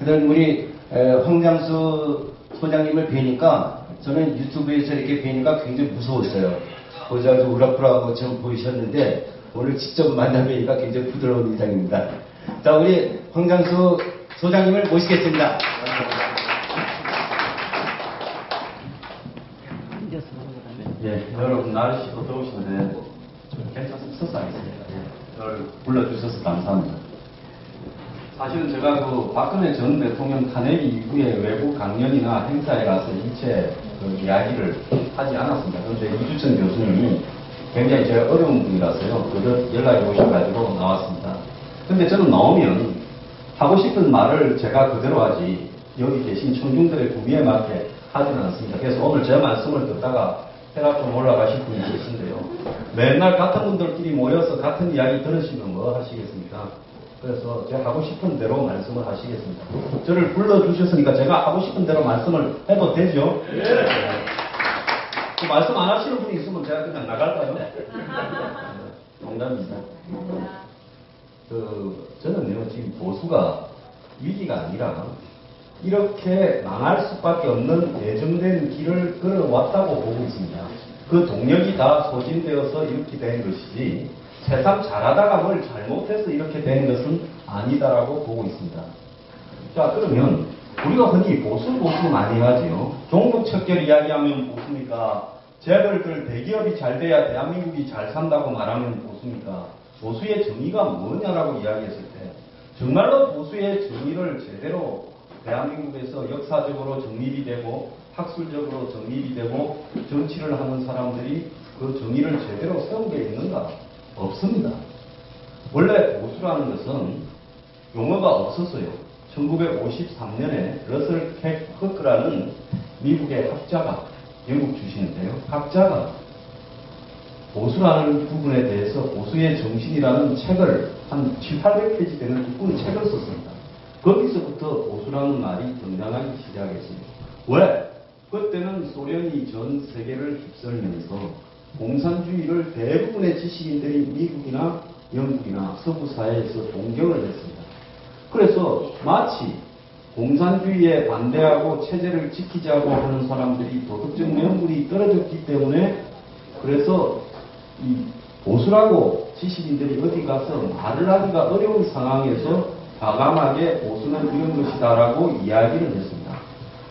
그다음 우리 황장수 소장님을 뵈니까 저는 유튜브에서 이렇게 뵈니까 굉장히 무서웠어요. 보자도 우락부락하고 좀 보이셨는데 오늘 직접 만나뵈니까 굉장히 부드러운 인상입니다. 자, 우리 황장수 소장님을 모시겠습니다. 예, 여러분 날씨도 더우신데 괜찮으면 서서 하겠습니다. 예, 저를 불러주셔서 감사합니다. 사실은 제가 그 박근혜 전 대통령 탄핵 이후에 외부 강연이나 행사에 가서 일체 그 이야기를 하지 않았습니다. 그런데 이주천 교수님이 굉장히 제가 어려운 분이라서요. 그것 연락이 오셔가지고 나왔습니다. 근데 저는 나오면 하고 싶은 말을 제가 그대로 하지 여기 계신 청중들의 구미에 맞게 하지는 않습니다. 그래서 오늘 제 말씀을 듣다가 해가 좀 올라가실 분이 계신데요. 맨날 같은 분들끼리 모여서 같은 이야기 들으시면 뭐 하시겠습니까? 그래서 제가 하고 싶은 대로 말씀을 하시겠습니다. 저를 불러주셨으니까 제가 하고 싶은 대로 말씀을 해도 되죠? 네. 그 말씀 안 하시는 분이 있으면 제가 그냥 나갈까요? 농담입니다. 저는요, 지금 보수가 위기가 아니라 이렇게 망할 수밖에 없는 예정된 길을 걸어왔다고 보고 있습니다. 그 동력이 다 소진되어서 이렇게 된 것이지 세상 잘하다가 뭘 잘못해서 이렇게 된 것은 아니다라고 보고 있습니다. 자, 그러면 우리가 흔히 보수 많이 하지요. 종북 척결 이야기하면 보수입니까? 재벌들 대기업이 잘 돼야 대한민국이 잘 산다고 말하면 보수입니까? 보수의 정의가 뭐냐라고 이야기했을 때 정말로 보수의 정의를 제대로 대한민국에서 역사적으로 정립이 되고 학술적으로 정립이 되고 정치를 하는 사람들이 그 정의를 제대로 세운 게 있는가? 없습니다. 원래 보수라는 것은 용어가 없었어요. 1953년에 러셀 캣허크라는 미국의 학자가 영국 출신인데요. 학자가 보수라는 부분에 대해서 보수의 정신이라는 책을 한 700~800페이지 되는 두꺼운 책을 썼습니다. 거기서부터 보수라는 말이 등장하기 시작했습니다. 왜? 그때는 소련이 전 세계를 휩쓸면서 공산주의를 대부분의 지식인들이 미국이나 영국이나 서구 사회에서 동경을 했습니다. 그래서 마치 공산주의에 반대하고 체제를 지키자고 하는 사람들이 도덕적 명분이 떨어졌기 때문에 그래서 이 보수라고 지식인들이 어디 가서 말을 하기가 어려운 상황에서 과감하게 보수는 이런 것이다라고 이야기를 했습니다.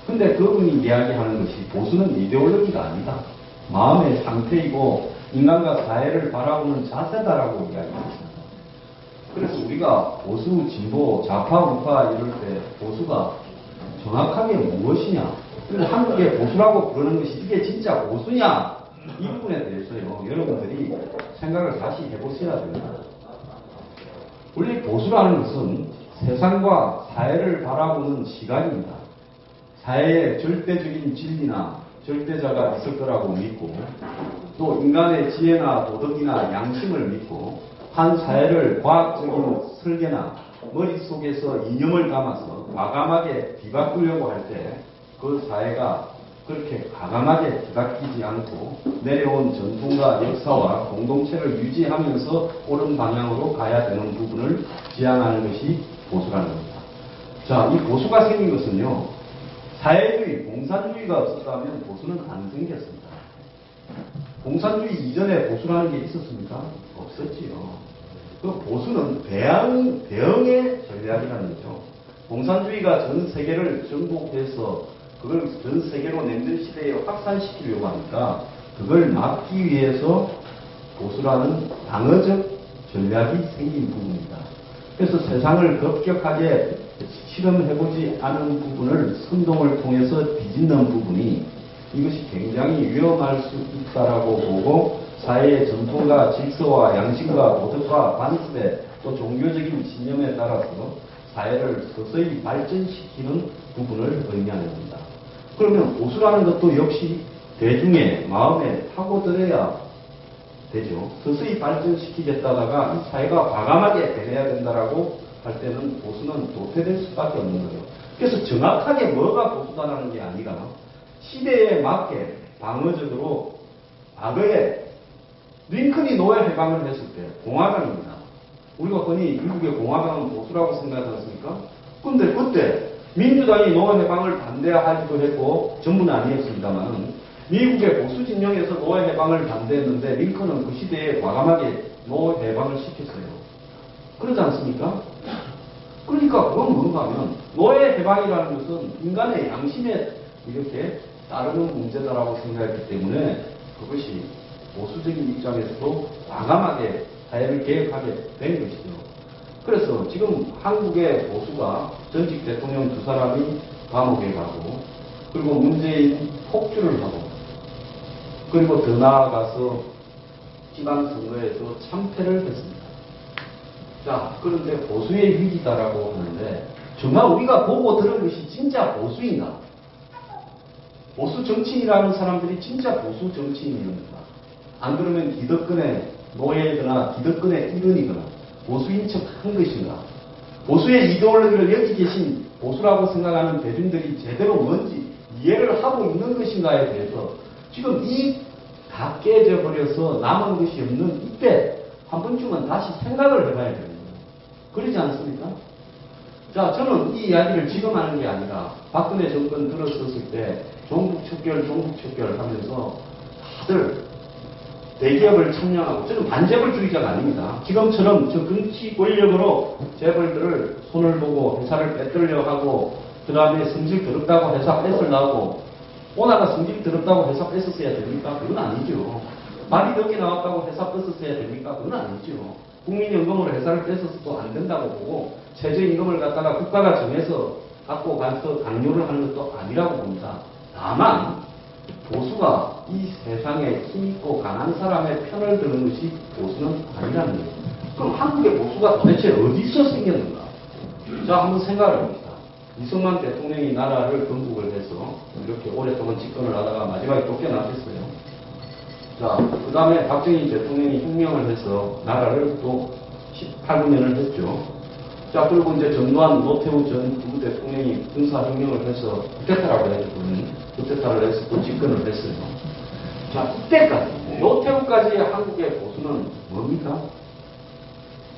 근데 그분이 이야기하는 것이 보수는 이데올로기가 아니다. 마음의 상태이고 인간과 사회를 바라보는 자세다라고 이야기했습니다. 그래서 우리가 보수, 진보, 좌파, 우파 이럴 때 보수가 정확하게 무엇이냐? 그래서 한국의 보수라고 부르는 것이 이게 진짜 보수냐? 이 부분에 대해서요. 여러분들이 생각을 다시 해보셔야 됩니다. 원래 보수라는 것은 세상과 사회를 바라보는 시각입니다. 사회에 절대적인 진리나 절대자가 있을 거라고 믿고 또 인간의 지혜나 도덕이나 양심을 믿고 한 사회를 과학적인 설계나 머릿속에서 이념을 담아서 과감하게 뒤바꾸려고 할 때 그 사회가 그렇게 과감하게 뒤바뀌지 않고 내려온 전통과 역사와 공동체를 유지하면서 옳은 방향으로 가야 되는 부분을 지향하는 것이 보수라는 겁니다. 자, 이 보수가 생긴 것은요. 사회주의, 공산주의가 없었다면 보수는 안 생겼습니다. 공산주의 이전에 보수라는 게 있었습니까? 없었지요. 그 보수는 대응의 전략이라는 거죠. 공산주의가 전 세계를 정복해서 그걸 전 세계로 냉전 시대에 확산시키려고 하니까 그걸 막기 위해서 보수라는 방어적 전략이 생긴 부분입니다. 그래서 세상을 급격하게 실험해보지 않은 부분을 선동을 통해서 뒤집는 부분이 이것이 굉장히 위험할 수 있다라고 보고 사회의 전통과 질서와 양심과 도덕과 관습에 또 종교적인 신념에 따라서 사회를 서서히 발전시키는 부분을 의미하는 겁니다. 그러면 보수라는 것도 역시 대중의 마음에 파고들어야 되죠. 서서히 발전시키겠다다가 이 사회가 과감하게 변해야 된다라고 할 때는 보수는 도태될 수밖에 없는 거예요. 그래서 정확하게 뭐가 보수다라는 게 아니라 시대에 맞게 방어적으로 과거에 링컨이 노예 해방을 했을 때 공화당입니다. 우리가 흔히 미국의 공화당은 보수라고 생각하지 않습니까? 근데 그때 민주당이 노예 해방을 반대하기도 했고, 전부는 아니었습니다만, 미국의 보수 진영에서 노예 해방을 반대했는데, 링컨은 그 시대에 과감하게 노예 해방을 시켰어요. 그러지 않습니까? 그러니까 그건 뭔가 하면, 노예 해방이라는 것은 인간의 양심에 이렇게 따르는 문제다라고 생각했기 때문에, 그것이 보수적인 입장에서도 과감하게 사회를 개혁하게 된 것이죠. 그래서 지금 한국의 보수가 전직 대통령 두 사람이 감옥에 가고, 그리고 문재인 폭주를 하고, 그리고 더 나아가서 지방선거에서 참패를 했습니다. 자, 그런데 보수의 위기다라고 하는데, 정말 우리가 보고 들은 것이 진짜 보수인가? 보수 정치인이라는 사람들이 진짜 보수 정치인입니까? 안 그러면 기득권의 노예거나 기득권의 일원이거나 보수인 척 한 것인가? 보수의 이데올로기를 여기 계신 보수라고 생각하는 대중들이 제대로 뭔지 이해를 하고 있는 것인가에 대해서 지금 이 다 깨져 버려서 남은 것이 없는 이때 한 번쯤은 다시 생각을 해봐야 됩니다. 그러지 않습니까? 자, 저는 이 이야기를 지금 하는 게 아니라 박근혜 정권 들어섰을 때 종북 척결 하면서 다들 대기업을 청량하고, 저는 반재벌주의자가 아닙니다. 지금처럼 저 정치 권력으로 재벌들을 손을 보고 회사를 빼돌려 하고, 그 다음에 성질 더럽다고 회사 뺏으려고, 오나가 성질 더럽다고 회사 뺏었어야 됩니까? 그건 아니죠. 말이 적게 나왔다고 회사 뺏었어야 됩니까? 그건 아니죠. 국민연금으로 회사를 뺏어서도 안 된다고 보고, 최저임금을 갖다가 국가가 정해서 갖고 가서 강요를 하는 것도 아니라고 봅니다. 다만, 보수가 이 세상에 힘있고 강한 사람의 편을 드는 것이 보수는 아니라는 거예요. 그럼 한국의 보수가 도대체 어디서 생겼는가? 자, 한번 생각을 해봅시다. 이승만 대통령이 나라를 건국을 해서 이렇게 오랫동안 집권을 하다가 마지막에 쫓겨났겠어요. 자, 그 다음에 박정희 대통령이 혁명을 해서 나라를 또 18년을 했죠. 자, 그리고 이제 전두환, 노태우 전 두 대통령이 군사혁명을 해서 쿠데타라고 해야죠. 쿠데타를 해서 또 집권을 했어요. 자, 이때까지, 노태우까지 한국의 보수는 뭡니까?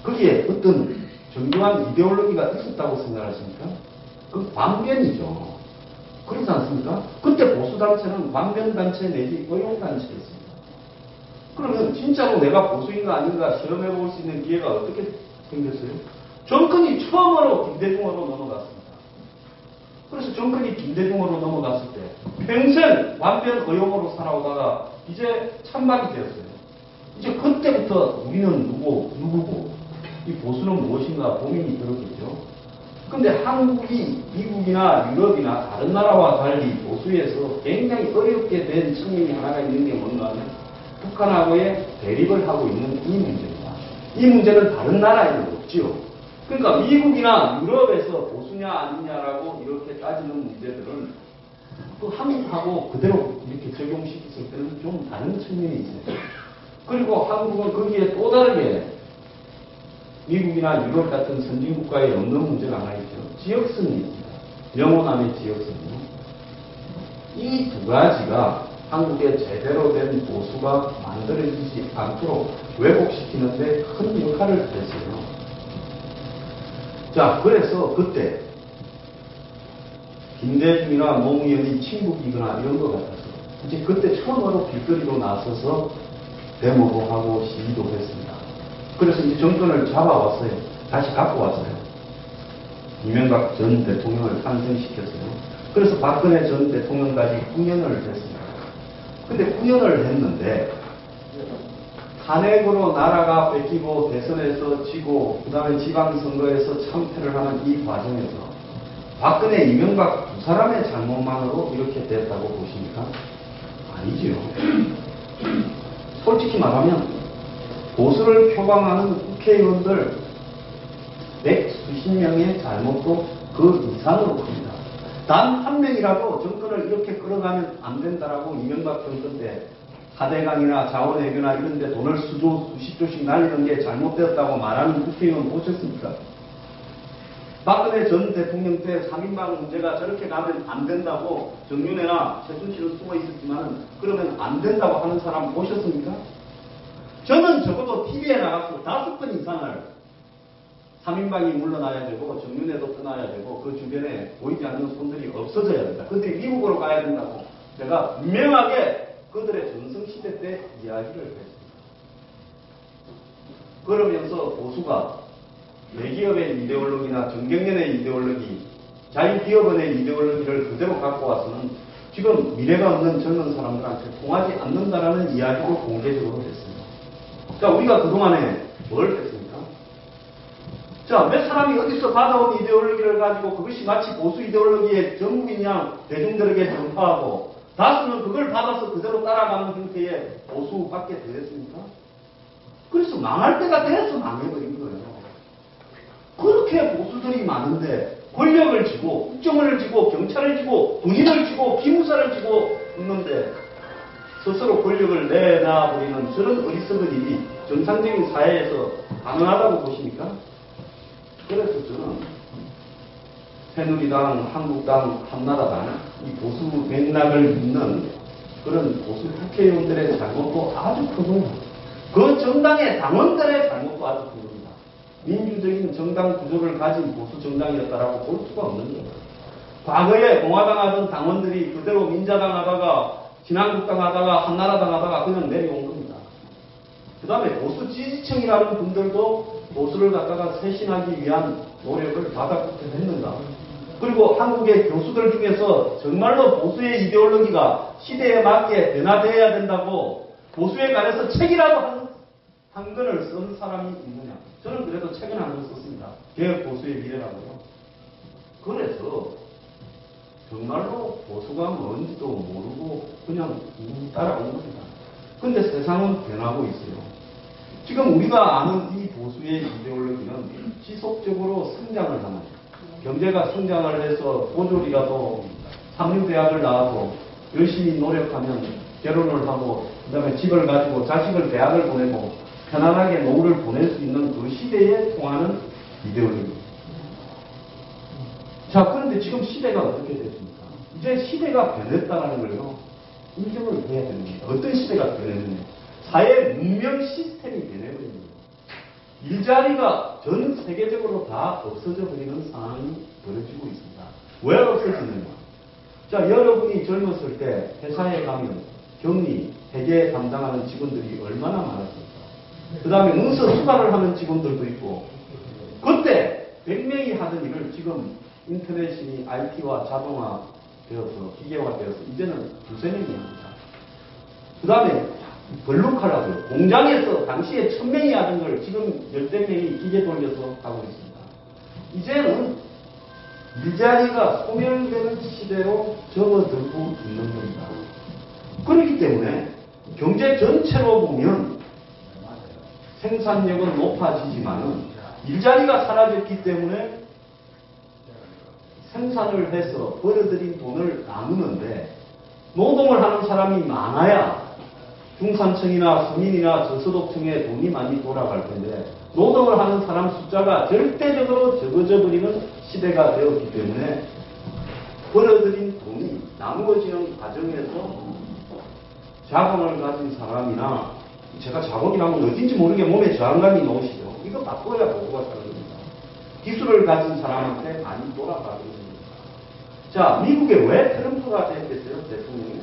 거기에 어떤 정교한 이데올로기가 있었다고 생각하십니까? 그 반변이죠. 그렇지 않습니까? 그때 보수단체는 반변단체 내지 의용단체였습니다. 그러면 진짜로 내가 보수인가 아닌가 시험해 볼 수 있는 기회가 어떻게 생겼어요? 정권이 처음으로 김대중으로 넘어갔습니다. 그래서 정권이 김대중으로 넘어갔을 때 평생 완변 의용으로 살아오다가 이제 찬밥이 되었어요. 이제 그때부터 우리는 누구고 이 보수는 무엇인가 고민이 들었겠죠. 근데 한국이 미국이나 유럽이나 다른 나라와 달리 보수에서 굉장히 어렵게 된 측면이 하나가 있는 게 뭔가 하면 북한하고의 대립을 하고 있는 이 문제입니다. 이 문제는 다른 나라에는 없지요. 그러니까 미국이나 유럽에서 보수냐 아니냐라고 이렇게 따지는 문제들은 또 한국하고 그대로 이렇게 적용시켰을 때는 좀 다른 측면이 있어요. 그리고 한국은 거기에 또 다르게 미국이나 유럽 같은 선진국가에 없는 문제가 하나 있죠. 지역성이 있습니다. 명호남의 지역성이요. 이 두 가지가 한국에 제대로 된 보수가 만들어지지 않도록 왜곡시키는데 큰 역할을 했어요. 자, 그래서 그때 김대중이나 노무현이 친북이거나 이런 것 같아서 이제 그때 처음으로 길거리로 나서서 데모도 하고 시위도 했습니다. 그래서 이제 정권을 잡아왔어요. 다시 갖고 왔어요. 이명박 전 대통령을 탄생시켰어요. 그래서 박근혜 전 대통령까지 9년을 했습니다. 근데 9년을 했는데 탄핵으로 나라가 뺏기고 대선에서 지고 그 다음에 지방선거에서 참패를 하는 이 과정에서 박근혜, 이명박 두 사람의 잘못만으로 이렇게 됐다고 보십니까? 아니지요. 솔직히 말하면 보수를 표방하는 국회의원들 100수십 명의 잘못도 그 이상으로 큽니다. 단 한 명이라도 정권을 이렇게 끌어가면 안 된다라고 이명박 정권 때 하대강이나 자원외교나 이런 데 돈을 수십 조씩 날리는 게 잘못되었다고 말하는 국회의원 보셨습니까? 박근혜 전 대통령 때 3인방 문제가 저렇게 가면 안 된다고 정윤회나 최순실은 숨어 있었지만 그러면 안 된다고 하는 사람 보셨습니까? 저는 적어도 TV에 나가서 5번 이상을 3인방이 물러나야 되고 정윤회도 떠나야 되고 그 주변에 보이지 않는 손들이 없어져야 된다. 그들이 미국으로 가야 된다고 제가 분명하게 그들의 전성시대 때 이야기를 했습니다. 그러면서 보수가 대기업의 이데올로기나 정경련의 이데올로기, 자유기업원의 이데올로기를 그대로 갖고 와서는 지금 미래가 없는 젊은 사람들한테 통하지 않는다라는 이야기를 공개적으로 했습니다. 자, 우리가 그동안에 뭘 했습니까? 자, 몇 사람이 어디서 받아온 이데올로기를 가지고 그것이 마치 보수 이데올로기의 전부인 양 대중들에게 전파하고 다수는 그걸 받아서 그대로 따라가는 형태의 보수밖에 더 했습니까? 그래서 망할 때가 돼서 망해버린 거예요. 그렇게 보수들이 많은데 권력을 쥐고 국정원을 쥐고 경찰을 쥐고 군인을 쥐고 기무사를 쥐고 있는데 스스로 권력을 내놔버리는 저런 어리석은 일이 정상적인 사회에서 가능하다고 보십니까? 그래서 저는 새누리당, 한국당, 한나라당 이 보수 맥락을 잇는 그런 보수 국회의원들의 잘못도 아주 크고 그 정당의 당원들의 잘못도 아주 큽니다. 민주적인 정당 구조를 가진 보수 정당이었다라고 볼 수가 없는 거예요. 과거에 공화당 하던 당원들이 그대로 민자당 하다가 신한국당 하다가 한나라당 하다가 그냥 내려온 겁니다. 그 다음에 보수 지지층이라는 분들도 보수를 갖다가 쇄신하기 위한 노력을 바닥부터 했는가. 그리고 한국의 교수들 중에서 정말로 보수의 이데올로기가 시대에 맞게 변화되어야 된다고 보수에 관해서 책이라고 한 권을 쓴 사람이 있느냐. 저는 그래도 책은 한 권 썼습니다. 개혁 보수의 미래라고요. 그래서 정말로 보수가 뭔지도 모르고 그냥 따라온 겁니다. 근데 세상은 변하고 있어요. 지금 우리가 아는 이 보수의 이데올로기는 지속적으로 성장을 하는 경제가 성장을 해서 고졸이라도 삼류대학을 나와서 열심히 노력하면 결혼을 하고 그 다음에 집을 가지고 자식을 대학을 보내고 편안하게 노후를 보낼 수 있는 그 시대에 통하는 이데올로기. 자, 그런데 지금 시대가 어떻게 됐습니까? 이제 시대가 변했다는 걸요. 인정을 해야 됩니다. 어떤 시대가 변했느냐. 사회 문명 시스템이 변해버린 거예요. 일자리가 전 세계적으로 다 없어져 버리는 상황이 벌어지고 있습니다. 왜 없어지느냐. 자, 여러분이 젊었을 때 회사에 가면 격리, 회계 담당하는 직원들이 얼마나 많았습니까? 그 다음에 문서 수발을 하는 직원들도 있고 그때 100명이 하던 일을 지금 인터넷이 IT와 자동화 되어서 기계화 되어서 이제는 2~3명이 합니다. 그 다음에 블루칼라들 공장에서 당시에 1000명이 하던 걸 지금 10~100명이 기계 돌려서 하고 있습니다. 이제는 일자리가 소멸되는 시대로 접어들고 있는 겁니다. 그렇기 때문에 경제 전체로 보면 생산력은 높아지지만은 일자리가 사라졌기 때문에 생산을 해서 벌어들인 돈을 나누는데 노동을 하는 사람이 많아야 중산층이나 서민이나 저소득층에 돈이 많이 돌아갈 텐데 노동을 하는 사람 숫자가 절대적으로 적어져 버리는 시대가 되었기 때문에 벌어들인 돈이 나누어지는 과정에서 자본을 가진 사람이나 제가 자본이라면 어딘지 모르게 몸에 저항감이 나오시죠. 이거 바꿔야 보고가 사는 겁니다. 기술을 가진 사람한테 많이 돌아가는 겁니다. 자, 미국에 왜 트럼프가 됐겠어요? 대통령이?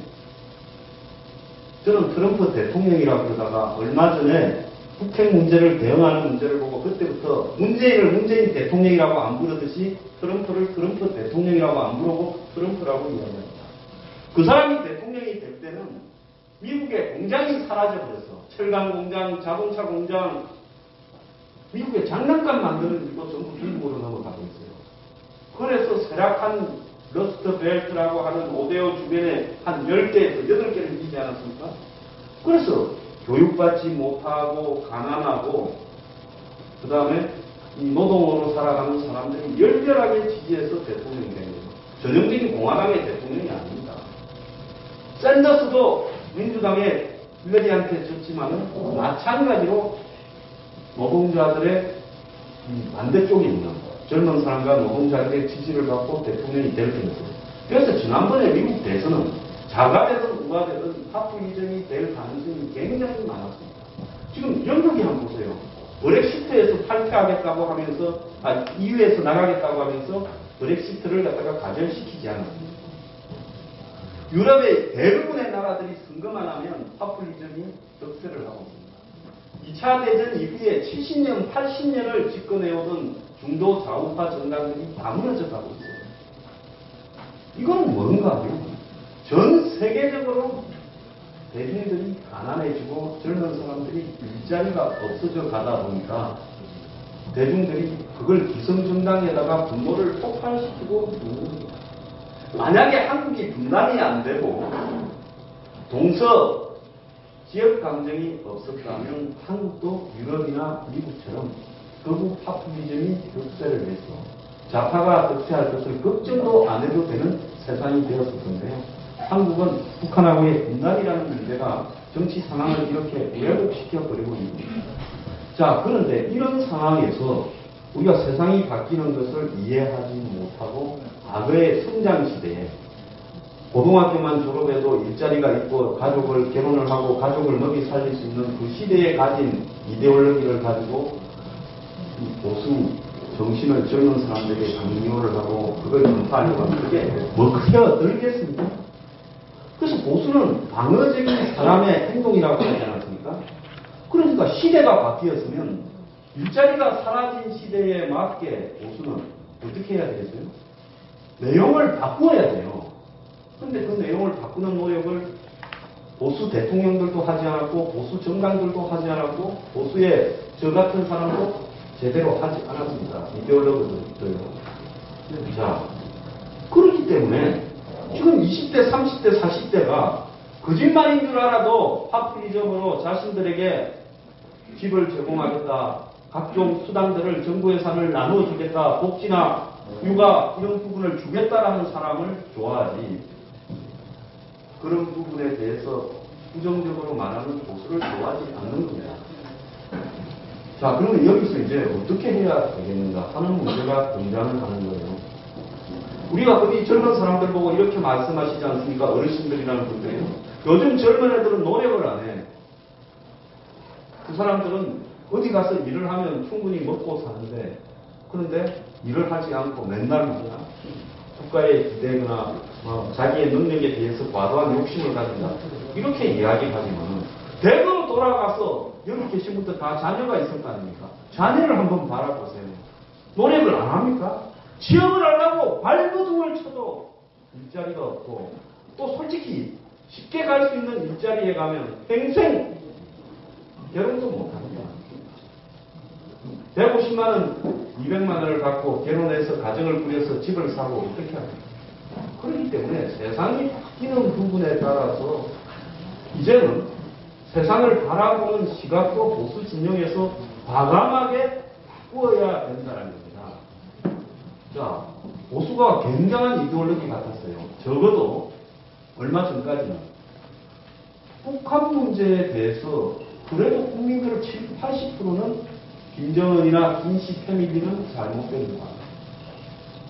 저는 트럼프 대통령이라고 그러다가 얼마 전에 북핵 문제를 대응하는 문제를 보고 그때부터 문재인을 문재인 대통령이라고 안 부르듯이 트럼프를 트럼프 대통령이라고 안 부르고 트럼프라고 이야기합니다. 그 사람이 대통령이 될 때는 미국의 공장이 사라져버렸어. 철강 공장, 자동차 공장, 미국의 장난감 만드는 일도 전부 중국으로 넘어가고 있어요. 그래서 쇠락한 러스트벨트라고 하는 오데오 주변에 한 10개에서 8개를 지지 않았습니까? 그래서 교육받지 못하고 가난하고 그 다음에 노동으로 살아가는 사람들이 열렬하게 지지해서 대통령이 된 거예요. 전형적인 공화당의 대통령이 아닙니다. 샌더스도 민주당의 힐러리한테 졌지만은 마찬가지로 노동자들의 반대쪽에 있는 젊은 사람과 노동자들의 지지를 받고 대통령이 될 뻔했어요. 그래서 지난번에 미국 대선은 자가 되든 누가 되든 파푸리즘이 될 가능성이 굉장히 많았습니다. 지금 영국이 한번 보세요. 브렉시트에서 탈퇴하겠다고 하면서, EU에서 나가겠다고 하면서 브렉시트를 갖다가 가결시키지 않았습니다. 유럽의 대부분의 나라들이 선거만 하면 파퓰리즘이 득세를 하고 있습니다. 2차 대전 이후에 70년, 80년을 집권해오던 중도 좌우파 정당들이 다 무너져 가고 있어요. 이건 뭔가요? 전 세계적으로 대중들이 가난해지고 젊은 사람들이 일자리가 없어져 가다 보니까 대중들이 그걸 기성정당에다가 분노를 폭발시키고 있는 겁니다. 만약에 한국이 분단이 안 되고 동서 지역 감정이 없었다면 한국도 유럽이나 미국처럼 극우 파퓰리즘이 득세를 해서 좌파가 득세할 것을 걱정도 안 해도 되는 세상이 되었을 건데요. 한국은 북한하고의 분단이라는 문제가 정치 상황을 이렇게 왜곡시켜 버리고 있는 겁니다. 자, 그런데 이런 상황에서 우리가 세상이 바뀌는 것을 이해하지 못하고 과거의 성장시대에 고등학교만 졸업해도 일자리가 있고 가족을 결혼을 하고 가족을 먹이 살릴 수 있는 그 시대에 가진 이데올로기를 가지고 이 보수 정신을 젊은 사람들에게 강요를 하고 그걸 전파하려고 하면 그게 뭐 크게 늘겠습니까? 그래서 보수는 방어적인 사람의 행동이라고 하지 않았습니까? 그러니까 시대가 바뀌었으면 일자리가 사라진 시대에 맞게 보수는 어떻게 해야 되겠어요? 내용을 바꾸어야 돼요. 그런데 그 내용을 바꾸는 노력을 보수 대통령들도 하지 않았고 보수 정당들도 하지 않았고 보수의 저 같은 사람도 제대로 하지 않았습니다. 이데올로그들도요. 자, 그렇기 때문에 지금 20대, 30대, 40대가 거짓말인 줄 알아도 파퓰리즘으로 자신들에게 집을 제공하겠다, 각종 수당들을 정부 예산을 나눠주겠다, 복지나 육아 이런 부분을 주겠다라는 사람을 좋아하지 그런 부분에 대해서 부정적으로 말하는 보수를 좋아하지 않는 겁니다. 자, 그러면 여기서 이제 어떻게 해야 되겠는가 하는 문제가 등장을 하는 거예요. 우리가 어디 젊은 사람들 보고 이렇게 말씀하시지 않습니까? 어르신들이라는 분들이요. 요즘 젊은 애들은 노력을 안 해. 그 사람들은 어디 가서 일을 하면 충분히 먹고 사는데 그런데 일을 하지 않고 맨날 그냥 국가에 기대거나 자기의 능력에 대해서 과도한 욕심을 가진다. 이렇게 이야기하지만 대거로 돌아가서 여기 계신 분들 다 자녀가 있을 거 아닙니까? 자녀를 한번 바라보세요. 노력을 안 합니까? 취업을 하려고 발버둥을 쳐도 일자리가 없고 또 솔직히 쉽게 갈 수 있는 일자리에 가면 평생 결혼도 못합니다. 150만 원, 200만 원을 갖고 결혼해서 가정을 꾸려서 집을 사고 어떻게 합니까? 그렇기 때문에 세상이 바뀌는 부분에 따라서 이제는 세상을 바라보는 시각도 보수 진영에서 과감하게 바꾸어야 된다는 겁니다. 자, 보수가 굉장한 이데올로기 같았어요. 적어도 얼마 전까지는 북한 문제에 대해서 그래도 국민들 70, 80%는 김정은이나 김씨 패밀리는 잘못됩니다.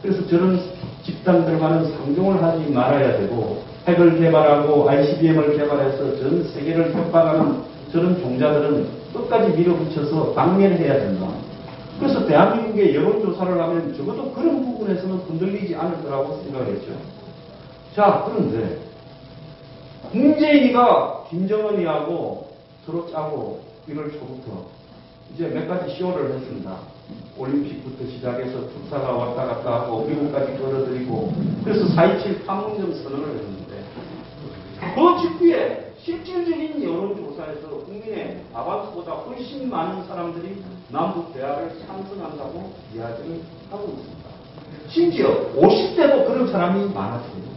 그래서 저런 집단들과는 상종을 하지 말아야 되고 핵을 개발하고 ICBM을 개발해서 전 세계를 협박하는 저런 종자들은 끝까지 밀어붙여서 박멸해야 된다. 그래서 대한민국의 여론조사를 하면 적어도 그런 부분에서는 흔들리지 않을 거라고 생각했죠. 자, 그런데 문재인이가 김정은이하고 서로 짜고 1월 초부터 이제 몇 가지 쇼를 했습니다. 올림픽부터 시작해서 특사가 왔다 갔다 하고 미국까지 끌어들이고 그래서 4.27 판문점 선언을 했는데 그 직후에 실질적인 여론조사에서 국민의 과반수보다 훨씬 많은 사람들이 남북 대화를 찬성한다고 이야기를 하고 있습니다. 심지어 50대도 그런 사람이 많았어요.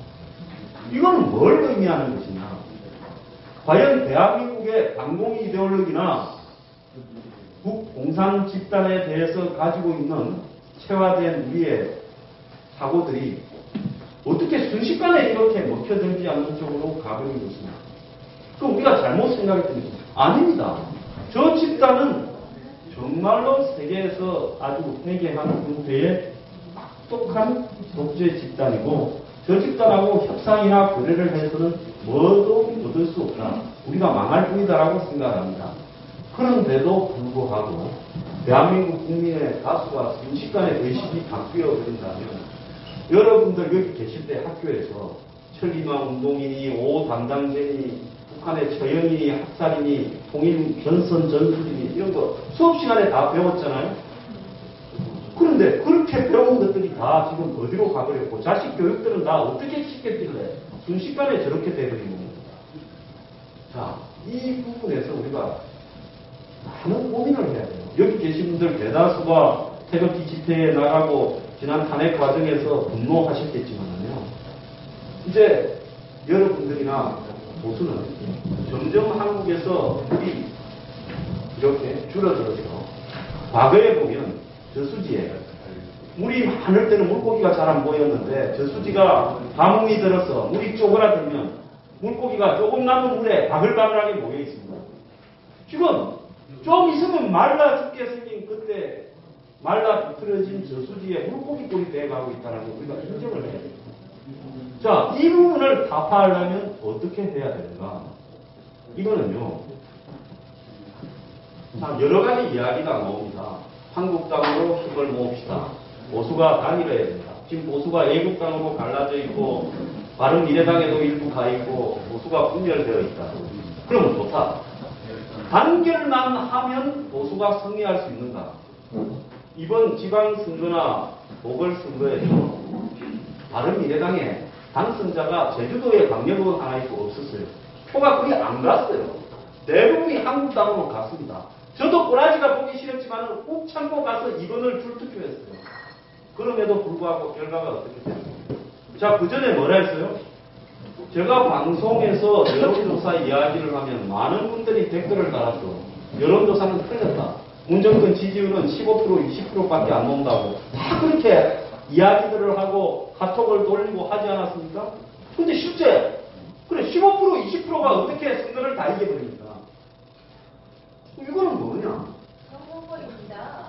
이거는 뭘 의미하는 것이냐? 과연 대한민국의 반공 이데올로기나 북공산 집단에 대해서 가지고 있는 체화된 우리의 사고들이 어떻게 순식간에 이렇게 먹혀들지 않는 쪽으로 가버린 것이냐. 그럼 우리가 잘못 생각했던 것입니다. 아닙니다. 저 집단은 정말로 세계에서 아주 회개한 형태의 똑똑한 독재 집단이고 저 집단하고 협상이나 거래를 해서는 뭐도 얻을 수 없다. 우리가 망할 뿐이다라고 생각합니다. 그런데도 불구하고 대한민국 국민의 다수가 순식간에 의식이 바뀌어 버린다면 여러분들 여기 계실 때 학교에서 천리마 운동이니 오 담당제니 북한의 처형이니 학살이니 통일 변선 전술이니 이런 거 수업 시간에 다 배웠잖아요. 그런데 그렇게 배운 것들이 다 지금 어디로 가버렸고 자식 교육들은 다 어떻게 시켰길래 순식간에 저렇게 돼버리는 겁니다. 자, 이 부분에서 우리가 많은 고민을 해야 돼요. 여기 계신 분들 대다수가 태극기 집회에 나가고 지난 탄핵 과정에서 분노하셨겠지만요. 이제 여러분들이나 보수는 점점 한국에서 물이 이렇게 줄어들어서 과거에 보면 저수지에 물이 많을 때는 물고기가 잘 안 보였는데 저수지가 가뭄이 들어서 물이 쪼그라들면 물고기가 조금 남은 물에 바글바글하게 모여 있습니다. 지금 좀 있으면 말라 죽게 생긴 그때 말라 비틀어진 저수지에 물고기 꼴이 돼가고 있다는 걸 우리가 인정을 해야 돼요. 자, 이 부분을 타파하려면 어떻게 해야 되는가? 이거는요, 참 여러 가지 이야기가 나옵니다. 한국당으로 힘을 모읍시다. 보수가 단일해야 된다. 지금 보수가 애국당으로 갈라져 있고, 바른미래당에도 일부 가 있고, 보수가 분열되어 있다. 그러면 좋다. 단결만 하면 보수가 승리할 수 있는가? 이번 지방선거나 보궐선거에서 바른미래당에 당선자가 제주도에 강력은 하나 있고 없었어요. 표가 거의 안 갔어요. 대부분이 한국당으로 갔습니다. 저도 꼬라지가 보기 싫었지만 꼭 참고 가서 이번을 줄투표했어요. 그럼에도 불구하고 결과가 어떻게 됐어요? 자, 그 전에 뭐라 했어요? 제가 방송에서 여론조사 이야기를 하면 많은 분들이 댓글을 달았어. 여론조사는 틀렸다. 문정권 지지율은 15% 20%밖에 안 나온다고. 다 그렇게 이야기들을 하고 카톡을 돌리고 하지 않았습니까? 근데 실제 그래 15% 20%가 어떻게 선거를 다 이겨버립니까? 이거는 뭐냐? 선거입니다.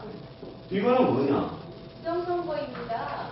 이거는 뭐냐? 부정선거입니다.